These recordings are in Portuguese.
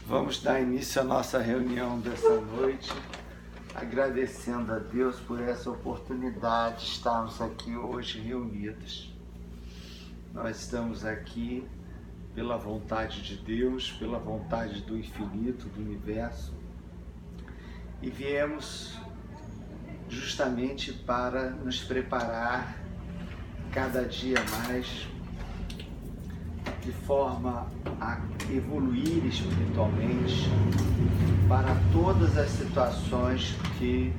Vamos dar início à nossa reunião dessa noite, agradecendo a Deus por essa oportunidade de estarmos aqui hoje reunidos. Nós estamos aqui pela vontade de Deus, pela vontade do infinito, do universo, e viemos justamente para nos preparar cada dia mais de forma a evoluir espiritualmente para todas as situações que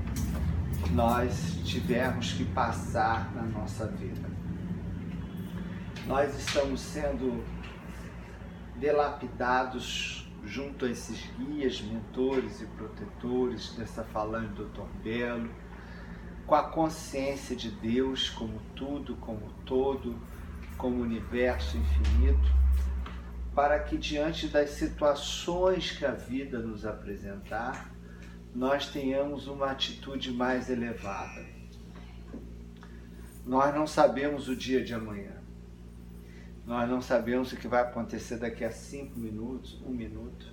nós tivermos que passar na nossa vida. Nós estamos sendo dilapidados junto a esses guias, mentores e protetores dessa falange do Dr. Belo, com a consciência de Deus como tudo, como todo, como universo infinito, para que diante das situações que a vida nos apresentar, nós tenhamos uma atitude mais elevada. Nós não sabemos o dia de amanhã. Nós não sabemos o que vai acontecer daqui a 5 minutos, 1 minuto.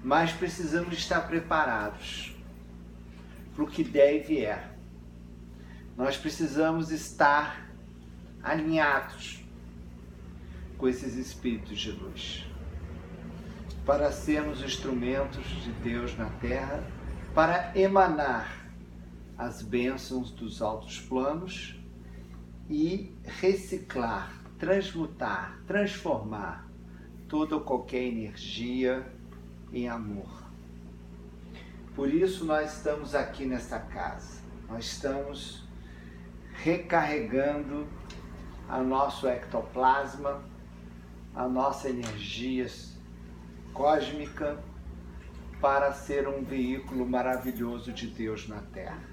Mas precisamos estar preparados para o que der e vier. Nós precisamos estar alinhados com esses espíritos de luz, para sermos instrumentos de Deus na Terra, para emanar as bênçãos dos altos planos e reciclar, transmutar, transformar toda ou qualquer energia em amor. Por isso nós estamos aqui nessa casa, nós estamos recarregando a nosso ectoplasma, a nossa energia cósmica, para ser um veículo maravilhoso de Deus na Terra.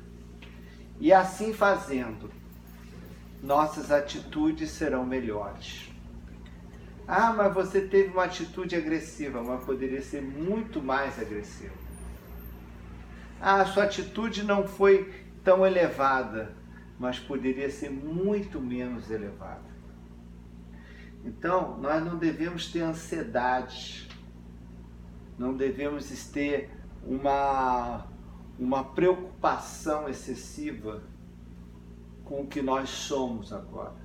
E assim fazendo, nossas atitudes serão melhores. Ah, mas você teve uma atitude agressiva, mas poderia ser muito mais agressiva. Ah, sua atitude não foi tão elevada, mas poderia ser muito menos elevada. Então, nós não devemos ter ansiedade, não devemos ter uma preocupação excessiva com o que nós somos agora.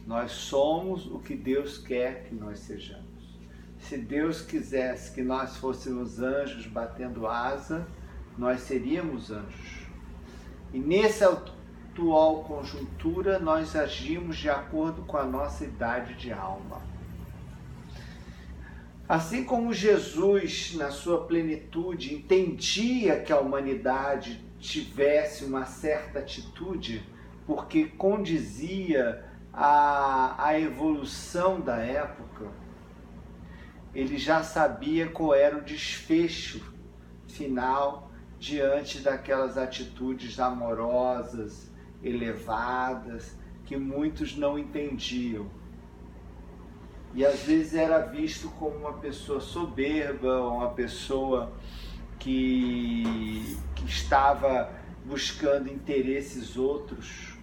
Nós somos o que Deus quer que nós sejamos. Se Deus quisesse que nós fôssemos anjos batendo asa, nós seríamos anjos. E nessa atual conjuntura, nós agimos de acordo com a nossa idade de alma. Assim como Jesus, na sua plenitude, entendia que a humanidade tivesse uma certa atitude, porque condizia à evolução da época, ele já sabia qual era o desfecho final diante daquelas atitudes amorosas, elevadas, que muitos não entendiam. E às vezes era visto como uma pessoa soberba, uma pessoa que estava buscando interesses outros,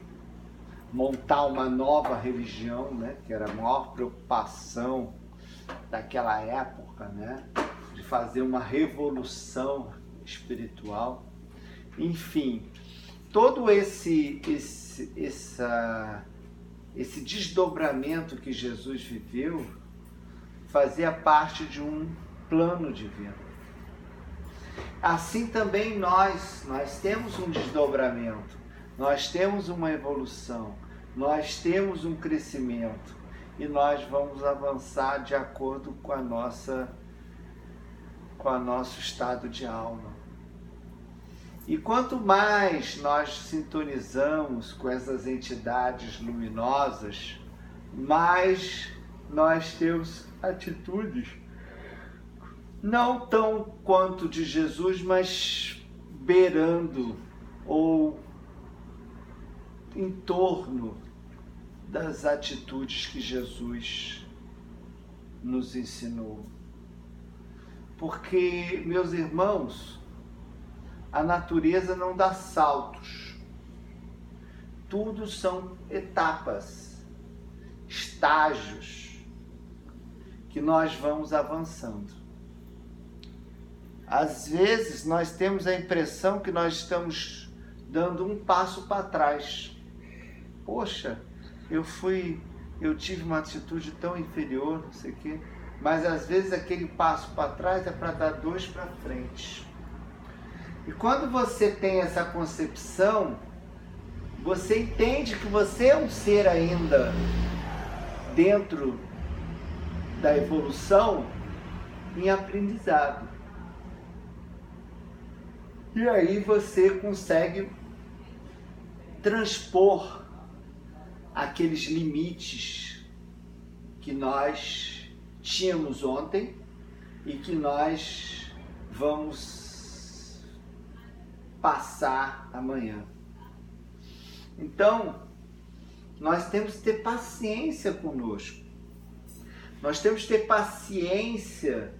montar uma nova religião, né, que era a maior preocupação daquela época, né, de fazer uma revolução espiritual. Enfim, todo esse desdobramento que Jesus viveu fazia parte de um plano divino. Assim também nós temos um desdobramento, nós temos uma evolução, nós temos um crescimento e nós vamos avançar de acordo com o nosso estado de alma. E quanto mais nós sintonizamos com essas entidades luminosas, mais nós temos atitudes não tão quanto de Jesus, mas beirando ou em torno das atitudes que Jesus nos ensinou. Porque, meus irmãos, a natureza não dá saltos. Tudo são etapas, estágios que nós vamos avançando. Às vezes nós temos a impressão que nós estamos dando um passo para trás. Poxa, eu tive uma atitude tão inferior, não sei o quê. Mas às vezes aquele passo para trás é para dar 2 para frente. E quando você tem essa concepção, você entende que você é um ser ainda dentro da evolução em aprendizado. E aí você consegue transpor aqueles limites que nós tínhamos ontem e que nós vamos passar amanhã. Então, nós temos que ter paciência conosco. Nós temos que ter paciência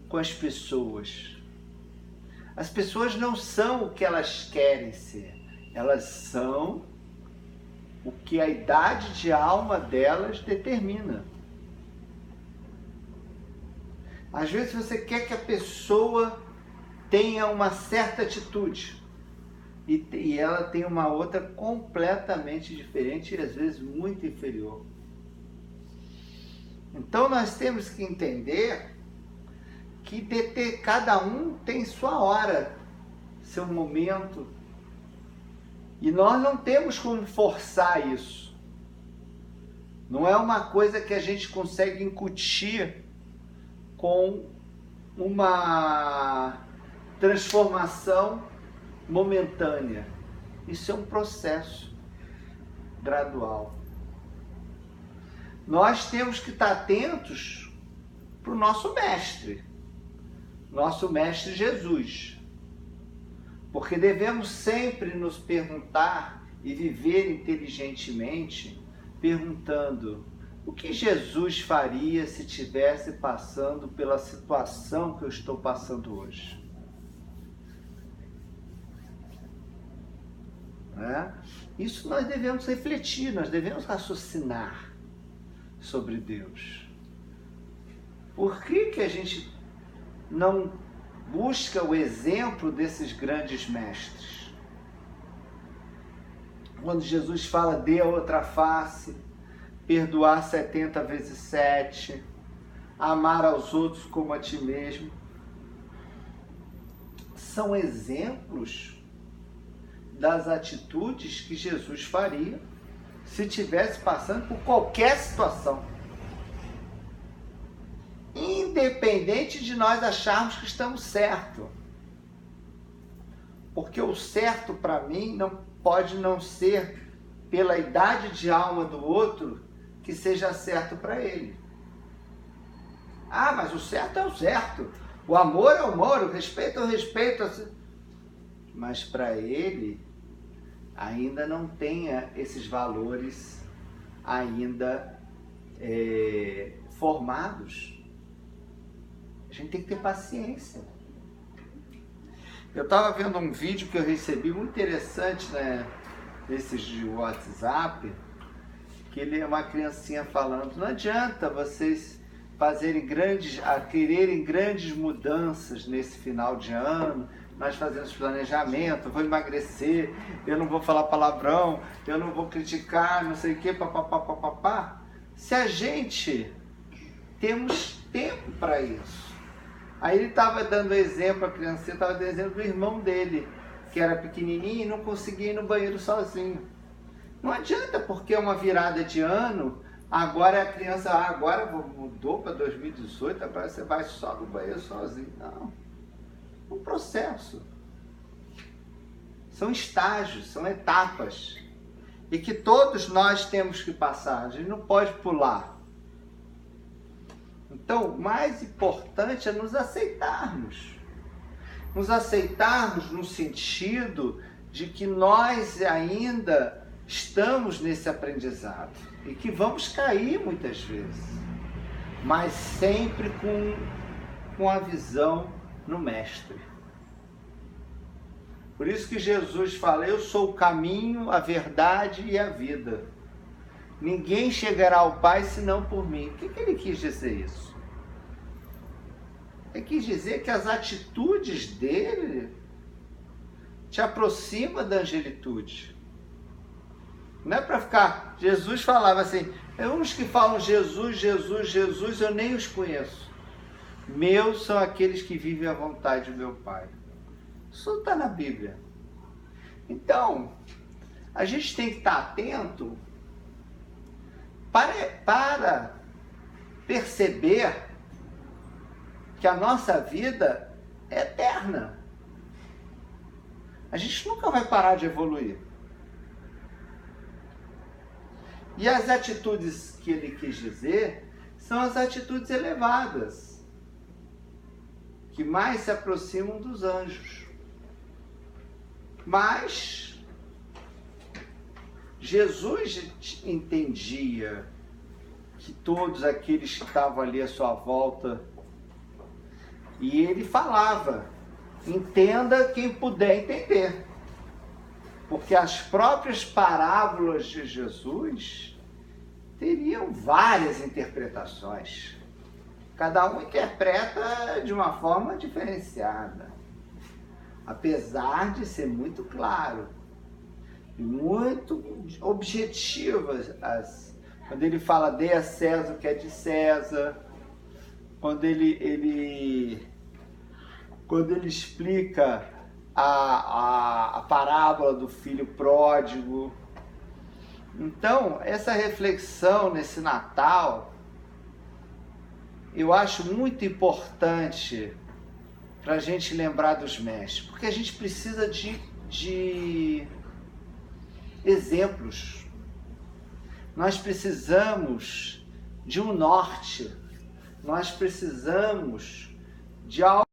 com as pessoas. As pessoas não são o que elas querem ser. Elas são o que a idade de alma delas determina. Às vezes você quer que a pessoa tenha uma certa atitude e ela tem uma outra completamente diferente e às vezes muito inferior. Então nós temos que entender que cada um tem sua hora, seu momento, e nós não temos como forçar isso. Não é uma coisa que a gente consegue incutir com uma transformação momentânea. Isso é um processo gradual. Nós temos que estar atentos para o nosso mestre Jesus. Porque devemos sempre nos perguntar e viver inteligentemente, perguntando: o que Jesus faria se estivesse passando pela situação que eu estou passando hoje? Isso nós devemos refletir, nós devemos raciocinar sobre Deus. Por que a gente não busca o exemplo desses grandes mestres? Quando Jesus fala, dê a outra face, perdoar 70 vezes 7, amar aos outros como a ti mesmo, são exemplos das atitudes que Jesus faria se estivesse passando por qualquer situação. Independente de nós acharmos que estamos certos. Porque o certo para mim não pode não ser pela idade de alma do outro que seja certo para ele. Mas o certo é o certo. O amor é o amor, o respeito é o respeito. Mas para ele ainda não tenha esses valores ainda formados. A gente tem que ter paciência. Eu estava vendo um vídeo que eu recebi muito interessante, nesses de WhatsApp, que ele é uma criancinha falando: não adianta vocês quererem grandes mudanças nesse final de ano, nós fazemos planejamento, vou emagrecer, eu não vou falar palavrão, eu não vou criticar, não sei o que, papapá. Se a gente temos tempo para isso. Aí ele estava dando exemplo, a criança estava dando exemplo do irmão dele, que era pequenininho e não conseguia ir no banheiro sozinho. Não adianta, porque é uma virada de ano, agora a criança, agora mudou para 2018, agora você vai só no banheiro sozinho. Não. É um processo. São estágios, são etapas. E que todos nós temos que passar, a gente não pode pular. Então, o mais importante é nos aceitarmos. Nos aceitarmos no sentido de que nós ainda estamos nesse aprendizado. E que vamos cair muitas vezes. Mas sempre com a visão no Mestre. Por isso que Jesus fala: eu sou o caminho, a verdade e a vida. Ninguém chegará ao Pai senão por mim. O que ele quis dizer isso? Ele quis dizer que as atitudes dele te aproximam da angelitude. Não é para ficar... Jesus falava assim, uns que falam Jesus, Jesus, Jesus, eu nem os conheço. Meus são aqueles que vivem à vontade do meu Pai. Isso está na Bíblia. Então, a gente tem que estar atento para perceber que a nossa vida é eterna. A gente nunca vai parar de evoluir. E as atitudes que ele quis dizer são as atitudes elevadas, que mais se aproximam dos anjos. Mas Jesus entendia que todos aqueles que estavam ali à sua volta, e ele falava, entenda quem puder entender. Porque as próprias parábolas de Jesus teriam várias interpretações. Cada um interpreta de uma forma diferenciada. Apesar de ser muito claro e muito objetivas. Quando ele fala, dê a César o que é de César. Quando ele explica a parábola do filho pródigo. Então, essa reflexão nesse Natal, eu acho muito importante para a gente lembrar dos mestres, porque a gente precisa de exemplos. Nós precisamos de um norte, nós precisamos de algo